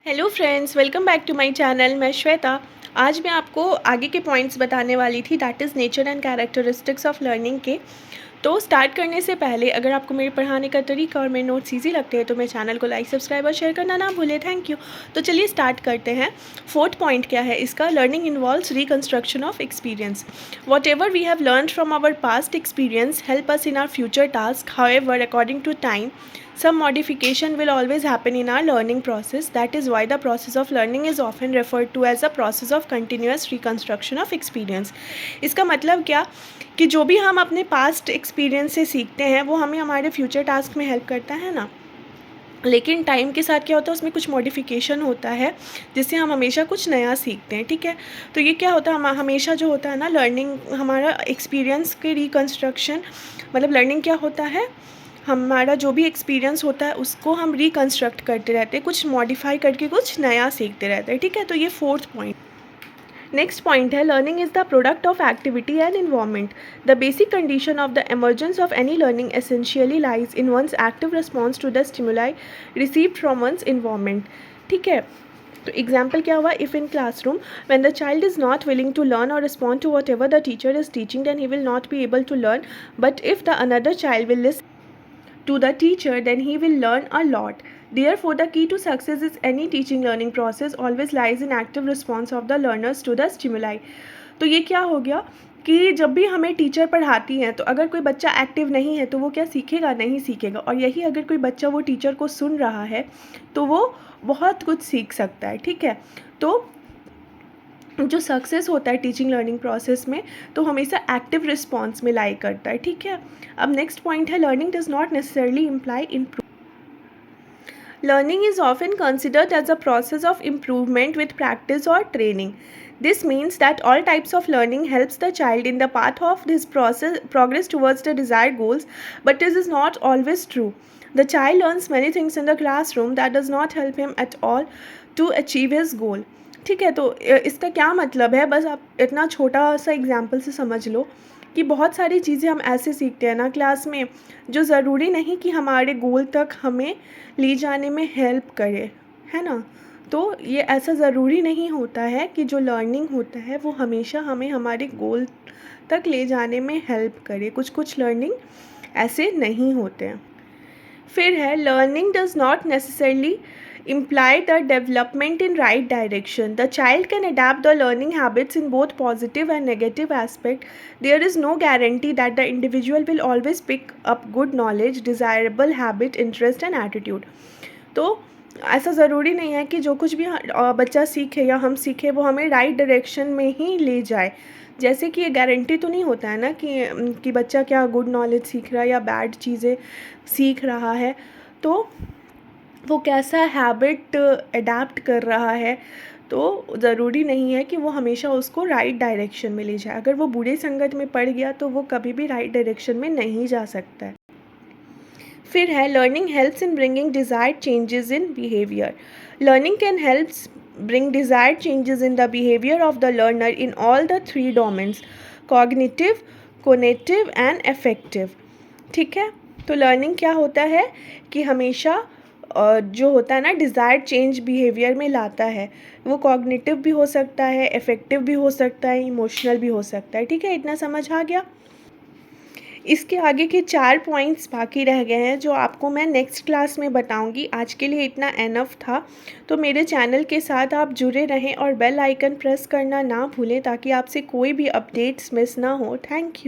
Hello friends, welcome back to my channel. मैं श्वेता। आज मैं आपको आगे के पॉइंट्स बताने वाली थी, that is nature and characteristics of learning के। तो स्टार्ट करने से पहले अगर आपको मेरे पढ़ाने का तरीका और मेरे नोट्स ईजी लगते हैं तो मेरे चैनल को लाइक, सब्सक्राइब और शेयर करना ना भूलें। Thank you. तो चलिए स्टार्ट करते हैं। फोर्थ पॉइंट क्या है इसका? Learning involves reconstruction of experience. Whatever we have learn from our past experience help us in our future task. However, according to time, some modification will always happen in our learning process. That is why the process of learning is often referred to as a process of continuous reconstruction of experience. इसका मतलब क्या कि जो भी हम अपने past experience से सीखते हैं वो हमें हमारे फ्यूचर टास्क में हेल्प करता है ना। लेकिन टाइम के साथ क्या होता है, उसमें कुछ मॉडिफिकेशन होता है जिससे हम हमेशा कुछ नया सीखते हैं। ठीक है, तो ये क्या होता है, हम हमेशा जो होता है ना, लर्निंग हमारा एक्सपीरियंस के रिकंस्ट्रक्शन, मतलब लर्निंग क्या होता है, हमारा जो भी एक्सपीरियंस होता है उसको हम रिकंस्ट्रक्ट करते रहते हैं, कुछ मॉडिफाई करके कुछ नया सीखते रहते हैं। ठीक है, तो ये फोर्थ पॉइंट। नेक्स्ट पॉइंट है, learning is the product of activity and environment. The basic condition of the emergence of any learning essentially lies in one's active response to the stimuli received from one's environment. ठीक है, तो example क्या हुआ? If in classroom when the child is not willing to learn और respond to whatever the teacher is teaching, then he will not be able to learn, but if the another child will listen to the teacher, then he will learn a lot. Therefore, the key to success is any teaching learning process always lies in active response of the learners to the stimuli. तो ये क्या हो गया कि जब भी हमें teacher पढ़ाती हैं तो अगर कोई बच्चा एक्टिव नहीं है तो वो क्या सीखेगा? नहीं सीखेगा। और यही अगर कोई बच्चा वो टीचर को सुन रहा है तो वो बहुत कुछ सीख सकता है। ठीक है, तो जो सक्सेस होता है टीचिंग लर्निंग प्रोसेस में तो हमेशा एक्टिव रिस्पॉन्स में लाई करता है। ठीक है, अब नेक्स्ट पॉइंट है, learning does not necessarily imply improve. Learning is often considered as a process of improvement with practice or training. This means that all types of learning helps the child in the path of this progress towards the desired goals, but this is not always true. The child learns many things in the classroom that does not help him at all to achieve his goal. ठीक है, तो इसका क्या मतलब है, बस आप इतना छोटा सा एग्जाम्पल से समझ लो कि बहुत सारी चीज़ें हम ऐसे सीखते हैं ना क्लास में जो ज़रूरी नहीं कि हमारे गोल तक हमें ले जाने में हेल्प करे, है ना। तो ये ऐसा ज़रूरी नहीं होता है कि जो लर्निंग होता है वो हमेशा हमें हमारे गोल तक ले जाने में हेल्प करे। कुछ कुछ लर्निंग ऐसे नहीं होते हैं। फिर है, learning does not necessarily imply the development in right direction. The child can adapt the learning habits in both positive and negative aspect. There is no guarantee that the individual will always pick up good knowledge, desirable habit, interest and attitude. तो ऐसा ज़रूरी नहीं है कि जो कुछ भी बच्चा सीखे या हम सीखे वो हमें राइट डायरेक्शन में ही ले जाए। जैसे कि ये गारंटी तो नहीं होता है ना कि बच्चा क्या गुड नॉलेज सीख रहा है या बैड चीज़ें सीख रहा है, तो वो कैसा हैबिट अडेप्ट कर रहा है, तो ज़रूरी नहीं है कि वो हमेशा उसको राइट डायरेक्शन में ले जाए। अगर वो बुरे संगत में पड़ गया तो वो कभी भी राइट डायरेक्शन में नहीं जा सकता है। फिर है, learning helps in bringing desired changes in behaviour. Learning can helps bring desired changes in the behavior of the learner in all the three domains: cognitive, cognitive and affective. ठीक है, तो लर्निंग क्या होता है कि हमेशा जो होता है ना डिज़ायर्ड चेंज बिहेवियर में लाता है। वो कॉग्निटिव भी हो सकता है, इफ़ेक्टिव भी हो सकता है, इमोशनल भी हो सकता है। ठीक है, इतना समझ आ गया। इसके आगे के 4 पॉइंट्स बाकी रह गए हैं जो आपको मैं नेक्स्ट क्लास में बताऊंगी। आज के लिए इतना एनफ था। तो मेरे चैनल के साथ आप जुड़े रहें और बेल आइकन प्रेस करना ना भूलें ताकि आपसे कोई भी अपडेट्स मिस ना हो। Thank you.